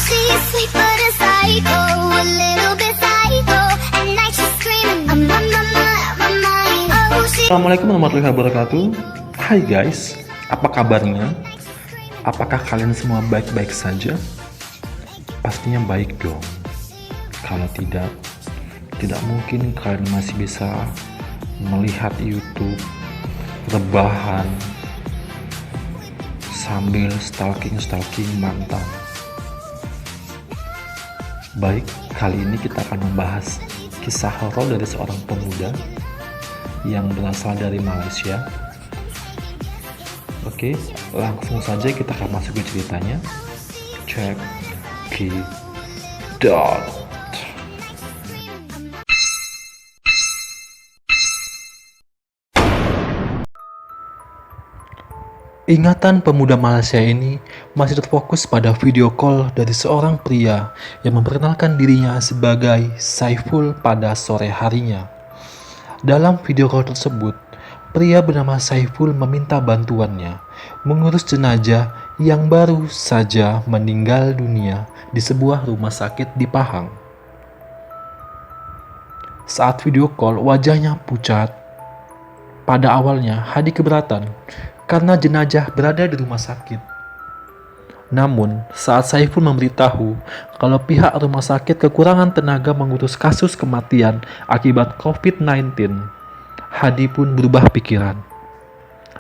she's sweet but a psycho, a little bit psycho. At night she's screaming, I'm on my mind. Oh, Assalamualaikum warahmatullahi wabarakatuh. Hai guys, apa kabarnya? Apakah kalian semua baik-baik saja? Pastinya baik dong. Kalau tidak mungkin kalian masih bisa melihat YouTube rebahan sambil stalking mantan. Baik, kali ini kita akan membahas kisah horor dari seorang pemuda yang berasal dari Malaysia. Oke, langsung saja kita akan masuk ke ceritanya. Check it out. Ingatan pemuda Malaysia ini masih terfokus pada video call dari seorang pria yang memperkenalkan dirinya sebagai Saiful pada sore harinya. Dalam video call tersebut, pria bernama Saiful meminta bantuannya mengurus jenazah yang baru saja meninggal dunia di sebuah rumah sakit di Pahang. Saat video call, wajahnya pucat. Pada awalnya, Hadi keberatan karena jenazah berada di rumah sakit. Namun, saat Saiful memberitahu kalau pihak rumah sakit kekurangan tenaga mengurus kasus kematian akibat COVID-19, Hadi pun berubah pikiran.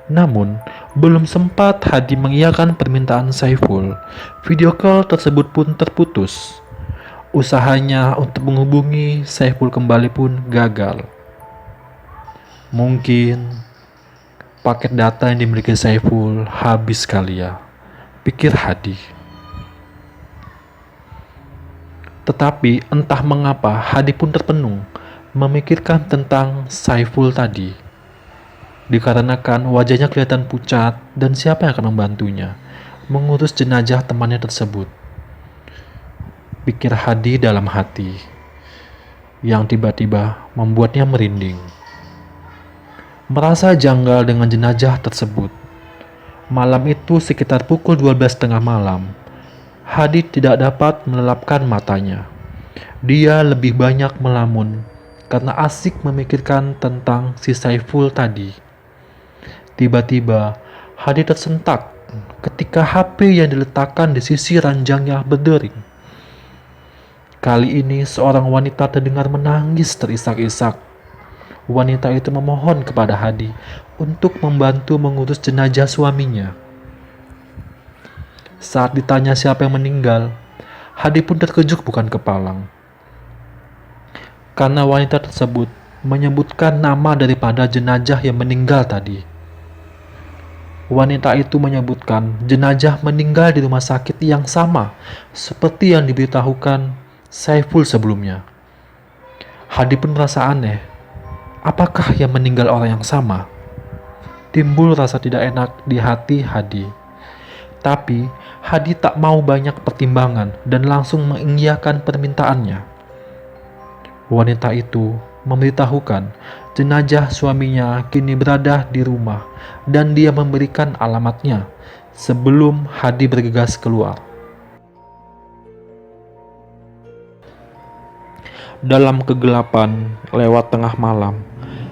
Namun, belum sempat Hadi mengiyakan permintaan Saiful, video call tersebut pun terputus. Usahanya untuk menghubungi Saiful kembali pun gagal. Mungkin paket data yang dimiliki Saiful habis kali ya, pikir Hadi. Tetapi entah mengapa Hadi pun terpenung memikirkan tentang Saiful tadi. Dikarenakan wajahnya kelihatan pucat dan siapa yang akan membantunya mengurus jenazah temannya tersebut, pikir Hadi dalam hati, yang tiba-tiba membuatnya merinding. Merasa janggal dengan jenazah tersebut. Malam itu sekitar pukul 12.30 malam, Hadi tidak dapat melelapkan matanya. Dia lebih banyak melamun karena asik memikirkan tentang si Saiful tadi. Tiba-tiba, Hadi tersentak ketika HP yang diletakkan di sisi ranjangnya berdering. Kali ini seorang wanita terdengar menangis terisak-isak. Wanita itu memohon kepada Hadi untuk membantu mengurus jenazah suaminya. Saat ditanya siapa yang meninggal, Hadi pun terkejut bukan kepalang. Karena wanita tersebut menyebutkan nama daripada jenazah yang meninggal tadi. Wanita itu menyebutkan jenazah meninggal di rumah sakit yang sama seperti yang diberitahukan Saiful sebelumnya. Hadi pun merasa aneh. Apakah yang meninggal orang yang sama? Timbul rasa tidak enak di hati Hadi. Tapi Hadi tak mau banyak pertimbangan dan langsung mengiyakan permintaannya. Wanita itu memberitahukan jenazah suaminya kini berada di rumah dan dia memberikan alamatnya sebelum Hadi bergegas keluar. Dalam kegelapan lewat tengah malam,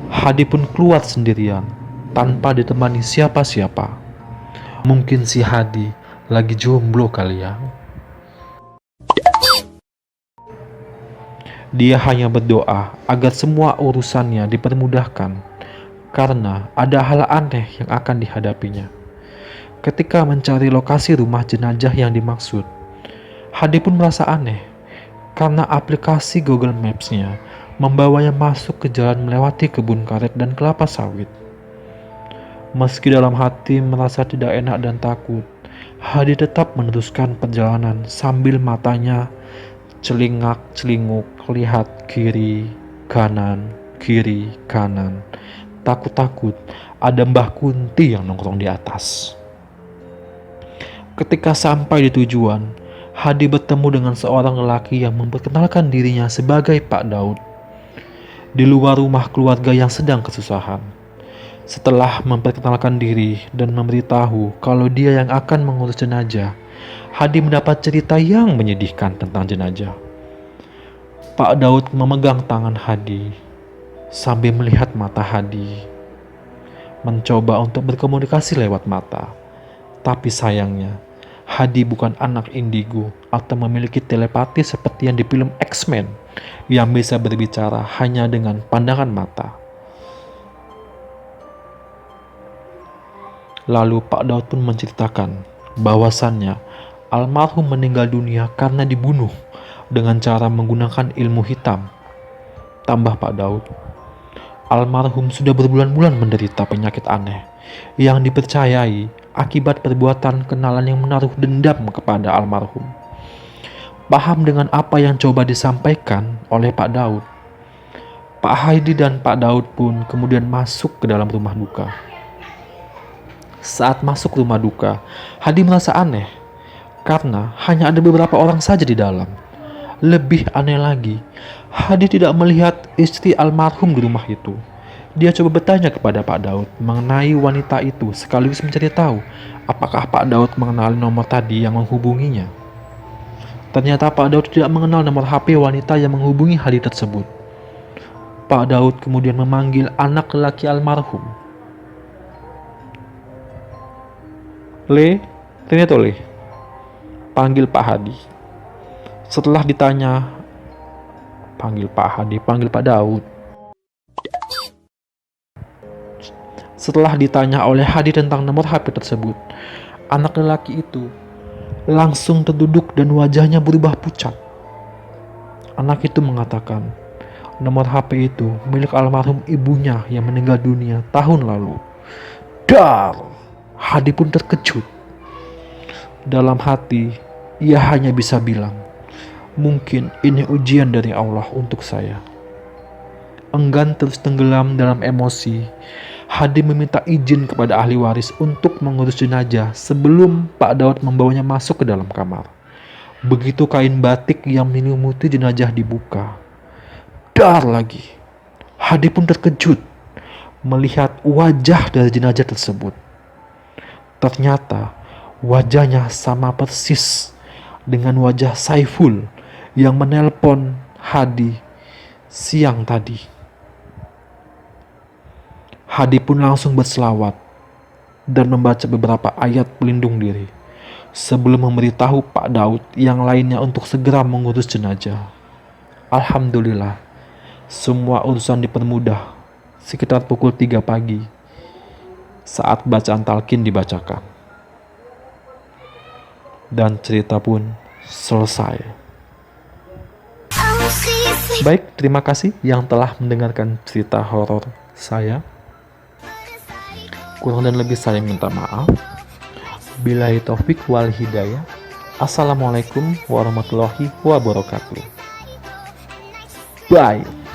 Hadi pun keluar sendirian tanpa ditemani siapa-siapa. Mungkin si Hadi lagi jomblo kali ya. Dia hanya berdoa agar semua urusannya dipermudahkan karena ada hal aneh yang akan dihadapinya. Ketika mencari lokasi rumah jenazah yang dimaksud, Hadi pun merasa aneh karena aplikasi Google Maps-nya membawanya masuk ke jalan melewati kebun karet dan kelapa sawit. Meski dalam hati merasa tidak enak dan takut, Hadi tetap meneruskan perjalanan sambil matanya celingak-celinguk lihat kiri, kanan. Takut-takut ada Mbah Kunti yang nongkrong di atas. Ketika sampai di tujuan, Hadi bertemu dengan seorang lelaki yang memperkenalkan dirinya sebagai Pak Daud. Di luar rumah keluarga yang sedang kesusahan. Setelah memperkenalkan diri dan memberitahu kalau dia yang akan mengurus jenazah, Hadi mendapat cerita yang menyedihkan tentang jenazah. Pak Daud memegang tangan Hadi sambil melihat mata Hadi, mencoba untuk berkomunikasi lewat mata. Tapi sayangnya, Hadi bukan anak indigo atau memiliki telepati seperti yang di film X-Men yang bisa berbicara hanya dengan pandangan mata. Lalu Pak Daud pun menceritakan bahwasannya almarhum meninggal dunia karena dibunuh dengan cara menggunakan ilmu hitam. Tambah Pak Daud, almarhum sudah berbulan-bulan menderita penyakit aneh yang dipercayai akibat perbuatan kenalan yang menaruh dendam kepada almarhum. Paham dengan apa yang coba disampaikan oleh Pak Daud, Pak Hadi dan Pak Daud pun kemudian masuk ke dalam rumah duka. Saat masuk rumah duka, Hadi merasa aneh karena hanya ada beberapa orang saja di dalam. Lebih aneh lagi, Hadi tidak melihat istri almarhum di rumah itu. Dia coba bertanya kepada Pak Daud mengenai wanita itu, sekaligus mencari tahu apakah Pak Daud mengenali nomor tadi yang menghubunginya. Ternyata Pak Daud tidak mengenal nomor HP wanita yang menghubungi Hadi tersebut. Pak Daud kemudian memanggil anak lelaki almarhum. Le, ternyata Le, panggil Pak Hadi. Setelah ditanya, panggil Pak Hadi, panggil Pak Daud. Setelah ditanya oleh Hadi tentang nomor HP tersebut, anak lelaki itu langsung terduduk dan wajahnya berubah pucat. Anak itu mengatakan, nomor HP itu milik almarhum ibunya yang meninggal dunia tahun lalu. Dar! Hadi pun terkejut. Dalam hati, ia hanya bisa bilang, mungkin ini ujian dari Allah untuk saya. Enggan terus tenggelam dalam emosi, Hadi meminta izin kepada ahli waris untuk mengurus jenazah sebelum Pak Daud membawanya masuk ke dalam kamar. Begitu kain batik yang menyelimuti jenazah dibuka, dar lagi. Hadi pun terkejut melihat wajah dari jenazah tersebut. Ternyata wajahnya sama persis dengan wajah Saiful yang menelpon Hadi siang tadi. Hadi pun langsung berselawat dan membaca beberapa ayat pelindung diri sebelum memberitahu Pak Daud yang lainnya untuk segera mengurus jenazah. Alhamdulillah, semua urusan dipermudah sekitar pukul 3 pagi saat bacaan talqin dibacakan. Dan cerita pun selesai. Baik, terima kasih yang telah mendengarkan cerita horor saya. Kurang dan lebih saya minta maaf. Billahi taufik wal hidayah. Assalamualaikum warahmatullahi wabarakatuh. Bye.